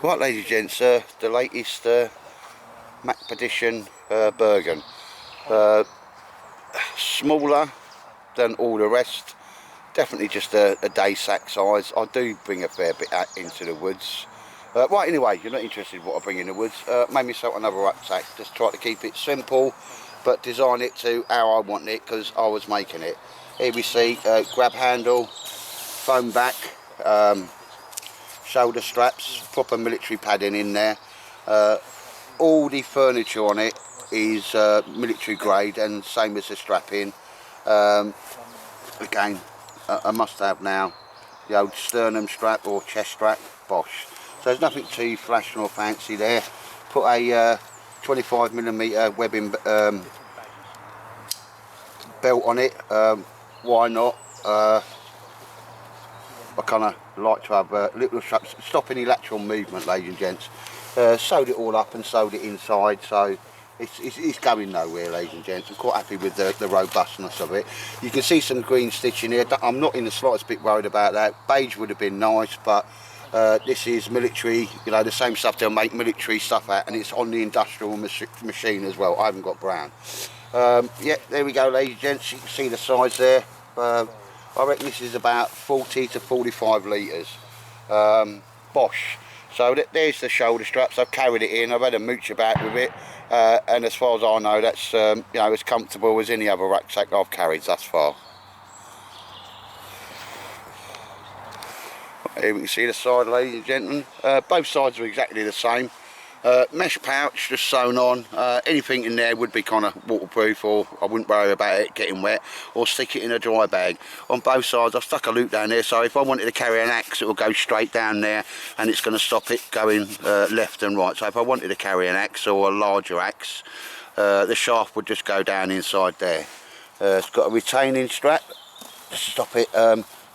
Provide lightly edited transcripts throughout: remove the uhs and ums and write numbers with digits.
Right, ladies and gents, the latest Mac Petition Bergan. Smaller than all the rest, definitely just a day sack size. I do bring a fair bit out into the woods. Right, anyway, you're not interested in what I bring in the woods. Made myself another rucksack, just try to keep it simple, but design it to how I want it, because I was making it. Here we see grab handle, foam back, shoulder straps, proper military padding in there. All the furniture on it is military grade, and same as the strapping. Again, a must-have now, the old sternum strap or chest strap, Bosch. So there's nothing too flash nor fancy there. Put a 25mm webbing belt on it. Why not? I kind of like to have little straps, stop any lateral movement, ladies and gents. Sewed it all up and sewed it inside, so it's going nowhere, ladies and gents. I'm quite happy with the robustness of it. You can see some green stitching here. I'm not in the slightest bit worried about that. Beige would have been nice, but this is military, you know, the same stuff they'll make military stuff at, and it's on the industrial machine as well. I haven't got brown. Yeah, there we go, ladies and gents. You can see the size there. I reckon this is about 40 to 45 litres. Bosch. So there's the shoulder straps. I've carried it in. I've had a mooch about with it, and as far as I know, that's you know, as comfortable as any other rucksack I've carried thus far. Here we can see the side, ladies and gentlemen. Both sides are exactly the same. Mesh pouch just sewn on. Anything in there would be kind of waterproof, or I wouldn't worry about it getting wet, or stick it in a dry bag. On both sides I've stuck a loop down there, so if I wanted to carry an axe it will go straight down there, and it's going to stop it going left and right. So if I wanted to carry an axe or a larger axe, the shaft would just go down inside there. It's got a retaining strap just to stop it,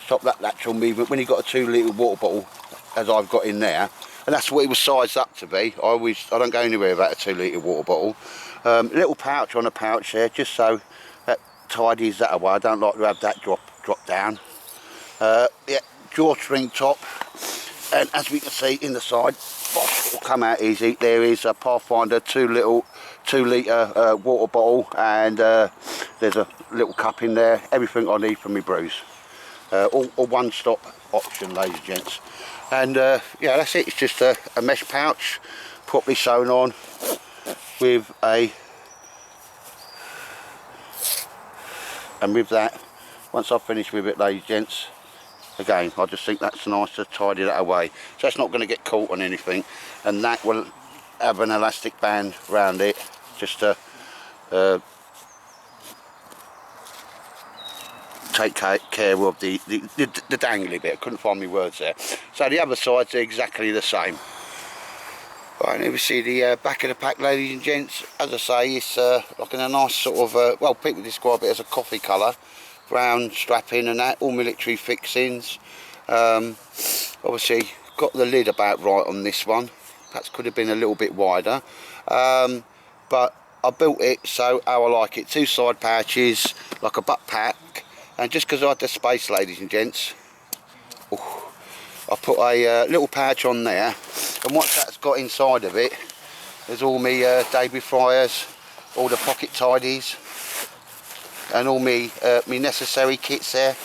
stop that lateral movement when you've got a 2 litre water bottle, as I've got in there. And that's what it was sized up to be. I don't go anywhere without a 2 litre water bottle. Little pouch on a pouch there, just so that tidies that away. I don't like to have that drop down. Yeah, drawstring top, and as we can see in the side, Bosch will come out easy. There is a Pathfinder 2 litre water bottle, and there's a little cup in there. Everything I need for my brews. All one-stop option, ladies and gents. And yeah, that's it. It's just a mesh pouch properly sewn on with and with that, once I've finished with it, ladies and gents, again, I just think that's nice to tidy that away, so it's not going to get caught on anything. And that will have an elastic band around it just to take care of the dangly bit. I couldn't find my words there. So the other sides are exactly the same. Right, and here we see the back of the pack, ladies and gents. As I say, it's like in a nice sort of, well, people describe it as a coffee colour, brown strapping and that, all military fixings. Obviously got the lid about right on this one. Perhaps could have been a little bit wider, but I built it so how I like it. 2 side pouches, like a butt pack. And just because I had the space, ladies and gents, I put a little pouch on there, and once that's got inside of it, there's all my debris fryers, all the pocket tidies, and all me necessary kits there.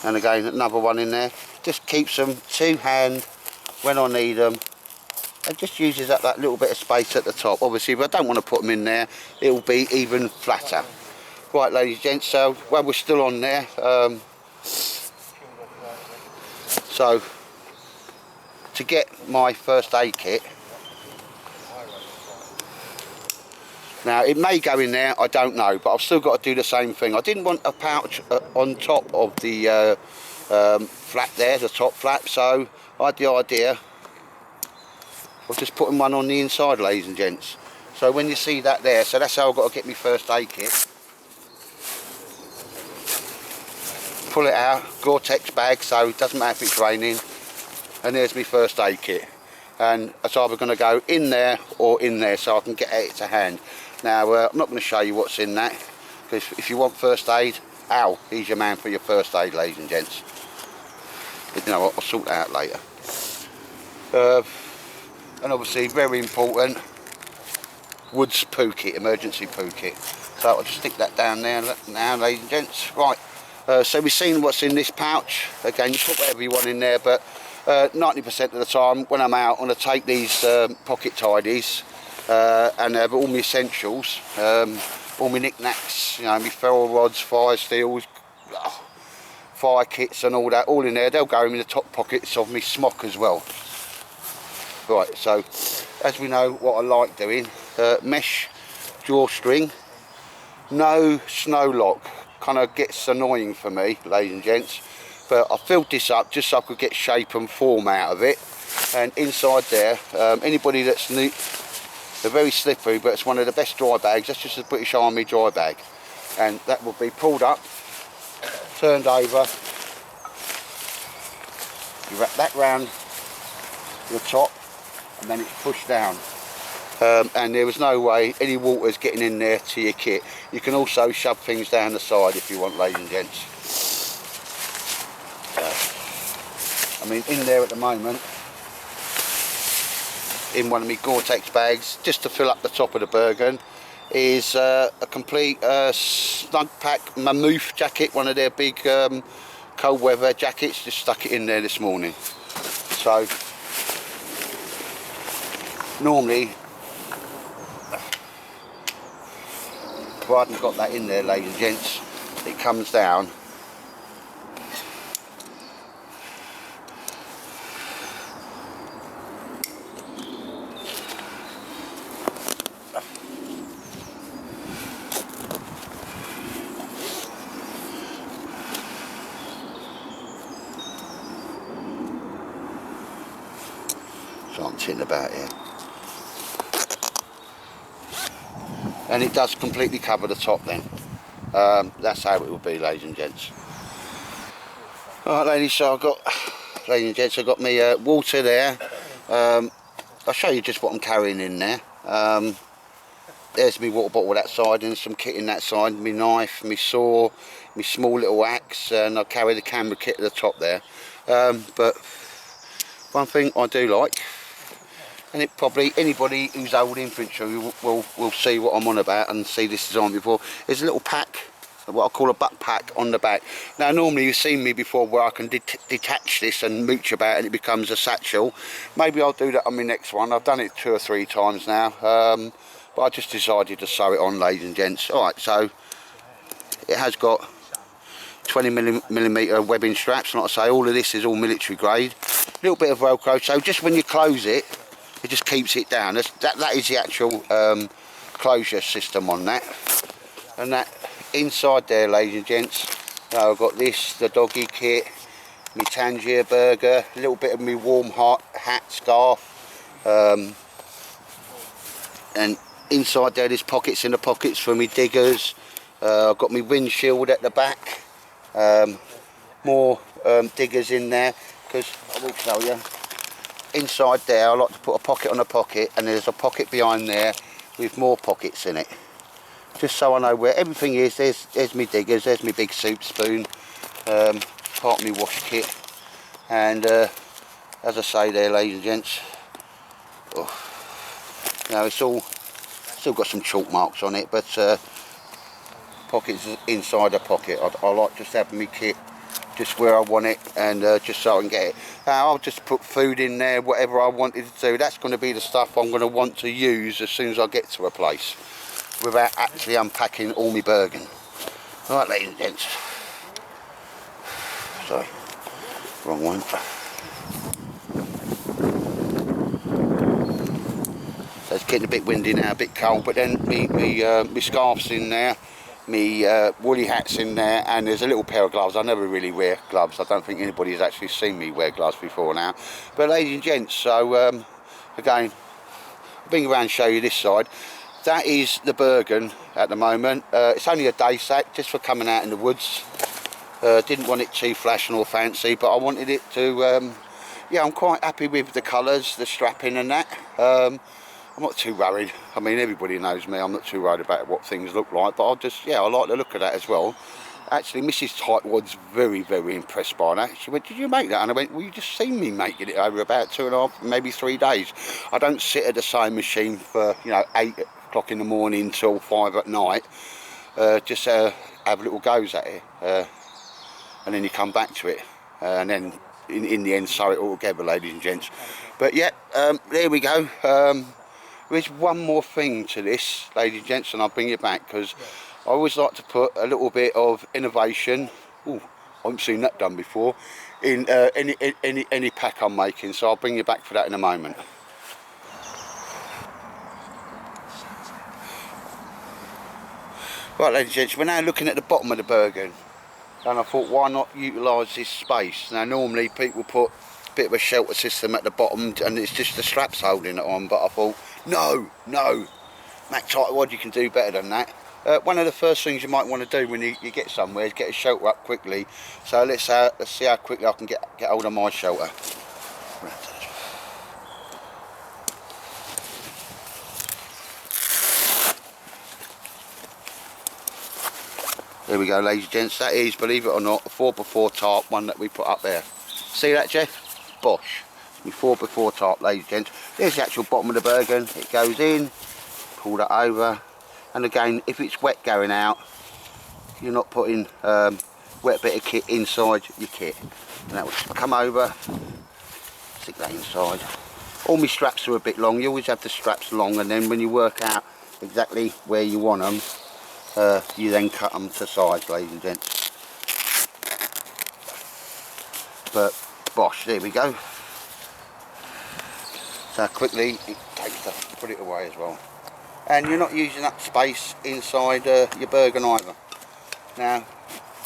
And again, another one in there. Just keeps them to hand when I need them, and just uses up that little bit of space at the top. Obviously, if I don't want to put them in there, it'll be even flatter. Right, ladies and gents, so well, we're still on there. So to get my first aid kit, now it may go in there, I don't know, but I've still got to do the same thing. I didn't want a pouch on top of the flap there, the top flap, so I had the idea of just putting one on the inside, ladies and gents. So when you see that there, so that's how I've got to get my first aid kit. Pull it out, Gore-Tex bag, so it doesn't matter if it's raining, and there's my first aid kit. And it's either going to go in there or in there, so I can get it to hand. Now I'm not going to show you what's in that, because if you want first aid, Al, he's your man for your first aid, ladies and gents. But you know what, I'll sort that out later. and obviously very important, Wood's poo kit, emergency poo kit. So I'll just stick that down there now, ladies and gents. Right, so we've seen what's in this pouch. Again, you put whatever you want in there, but 90% of the time when I'm out, I'm going to take these pocket tidies and have all my essentials, all my knickknacks, you know, my ferro rods, fire steels, fire kits and all that, all in there. They'll go in the top pockets of my smock as well. Right, so as we know what I like doing, mesh drawstring, no snow lock. Kind of gets annoying for me, ladies and gents, but I filled this up just so I could get shape and form out of it. And inside there, anybody that's new, they're very slippery, but it's one of the best dry bags. That's just a British Army dry bag, and that will be pulled up, turned over, you wrap that round the top, and then it's pushed down. And there was no way any water's getting in there to your kit. You can also shove things down the side if you want, ladies and gents. I mean, in there at the moment, in one of my Gore-Tex bags, just to fill up the top of the Bergan, is a complete snug pack mammoth jacket, one of their big cold weather jackets. Just stuck it in there this morning. So normally, if I hadn't got that in there, ladies and gents, it comes down. So I'm sitting about here. And it does completely cover the top then. That's how it will be, ladies and gents. Alright ladies, so ladies and gents, I've got my water there. I'll show you just what I'm carrying in there. There's my water bottle that side and some kit in that side, my knife, my saw, my small little axe, and I'll carry the camera kit at the top there. But one thing I do like, and it probably anybody who's old infantry will see what I'm on about and see this design before. There's a little pack, what I call a butt pack on the back. Now normally you've seen me before where I can detach this and mooch about and it becomes a satchel. Maybe I'll do that on my next one. I've done it 2 or 3 times now, but I just decided to sew it on, ladies and gents. Alright, so it has got 20mm webbing straps. Like I say, all of this is all military grade. A little bit of Velcro, so just when you close it, it just keeps it down. That is the actual closure system on that. And that inside there, ladies and gents, I've got this, the doggy kit, my Tangier burger, a little bit of my warm hat, scarf, and inside there there's pockets in the pockets for me diggers. I've got my windshield at the back, more diggers in there, because I will show you. Inside there I like to put a pocket on a pocket, and there's a pocket behind there with more pockets in it, just so I know where everything is. There's me diggers, there's my big soup spoon, part of my wash kit, and as I say there, ladies and gents, now it's all still got some chalk marks on it, but pockets inside a pocket. I like just having my kit just where I want it, and just so I can get it. Now I'll just put food in there, whatever I wanted to do. That's going to be the stuff I'm going to want to use as soon as I get to a place, without actually unpacking all my Bergan. Alright ladies and gents. Sorry, wrong one. So it's getting a bit windy now, a bit cold, but then my scarf's in there, my woolly hat's in there, and there's a little pair of gloves. I never really wear gloves. I don't think anybody's actually seen me wear gloves before now. But ladies and gents, so again, I'll bring around and show you this side. That is the Bergan at the moment. It's only a day sack, just for coming out in the woods. Didn't want it too flash nor fancy, but I wanted it to, yeah, I'm quite happy with the colours, the strapping and that. I'm not too worried. I mean, everybody knows me, I'm not too worried about what things look like, but I like the look of that as well. Actually, Mrs. Tightwad's very, very impressed by that. She went, "Did you make that?" And I went, "Well, you just seen me making it over about 2.5, maybe 3 days. I don't sit at the same machine for, you know, 8 o'clock in the morning till 5 at night. Just have little goes at it, and then you come back to it, and then in the end sew it all together, ladies and gents." But yeah, there we go. There's one more thing to this, ladies and gents, and I'll bring it back, because I always like to put a little bit of innovation. Ooh, I haven't seen that done before in any pack I'm making, so I'll bring you back for that in a moment. Right, ladies and gents, we're now looking at the bottom of the Bergan, and I thought, why not utilise this space? Now, normally people put a bit of a shelter system at the bottom and it's just the straps holding it on, but I thought, no, Mac Tightwad, you can do better than that. One of the first things you might want to do when you get somewhere is get a shelter up quickly. So let's see how quickly I can get hold of my shelter. There we go, ladies and gents. That is, believe it or not, a 4x4 tarp, one that we put up there. See that, Jeff? Bosh. My 4x4 tarp, ladies and gents. There's the actual bottom of the Bergan. It goes in, pull that over, and again, if it's wet going out, you're not putting wet bit of kit inside your kit. And that will come over, stick that inside. All my straps are a bit long. You always have the straps long, and then when you work out exactly where you want them, you then cut them to size, ladies and gents. But bosh, there we go. So quickly it takes to put it away as well. And you're not using up space inside your Bergan either. Now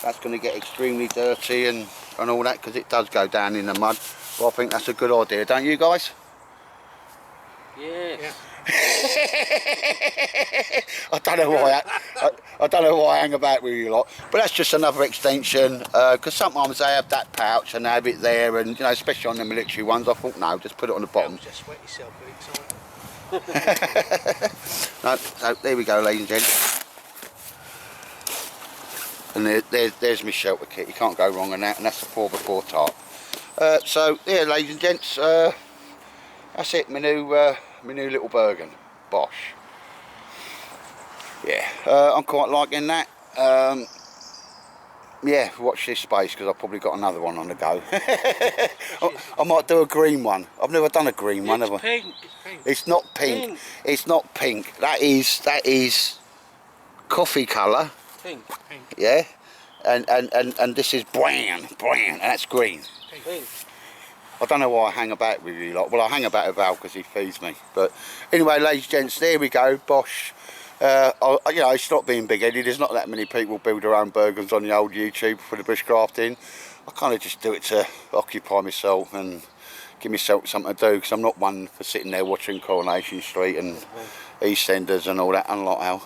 that's going to get extremely dirty and all that, because it does go down in the mud. But I think that's a good idea, don't you guys? Yeah. I don't know why I don't know why I hang about with you lot, but that's just another extension, because sometimes they have that pouch and they have it there, and you know, especially on the military ones, I thought, no, just put it on the bottom. Just sweat yourself every time. No, so there we go, ladies and gents. And there's my shelter kit. You can't go wrong on that, and that's the 4x4 tarp. So yeah, ladies and gents, that's it. My new little Bergan. Bosh. Yeah, I'm quite liking that. Yeah, watch this space, because I've probably got another one on the go. I might do a green one. I've never done a green one, have I? Pink. It's pink. It's not pink. It's not pink. That is coffee colour. Pink. Yeah, and this is brown, and that's green. Pink. I don't know why I hang about with you lot. Well, I hang about with Val because he feeds me. But anyway, ladies and gents, there we go. Bosh. You know, it's not being big-headed. There's not that many people build their own Bergans on the old YouTube for the bushcrafting. I kind of just do it to occupy myself and give myself something to do, because I'm not one for sitting there watching Coronation Street and EastEnders and all that, unlike Al.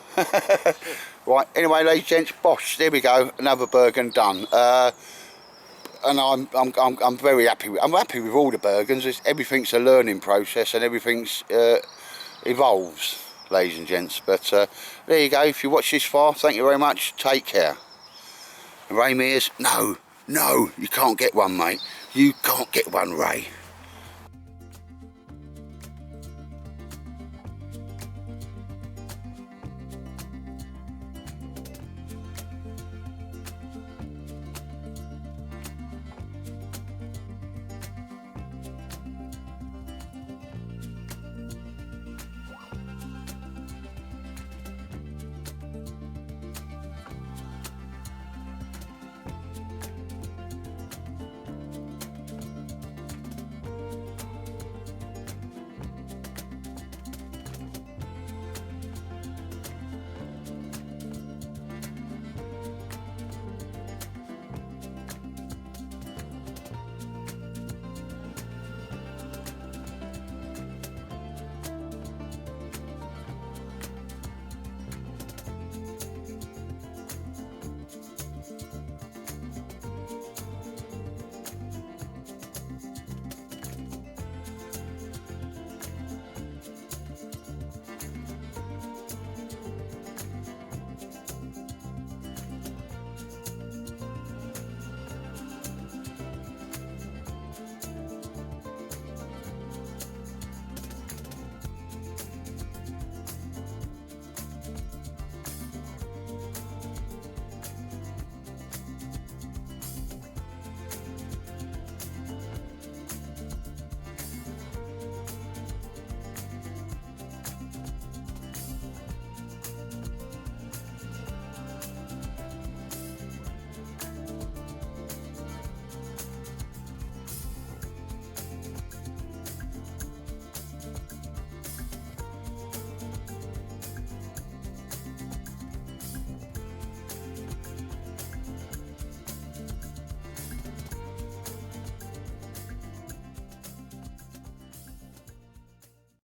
Right, anyway, ladies and gents, bosh, there we go, another Bergan done. And I'm very happy with. I'm happy with all the Bergans. Everything's a learning process, and everything's evolves, ladies and gents. But there you go. If you watch this far, thank you very much. Take care. And Ray Mears, no, you can't get one, mate. You can't get one, Ray.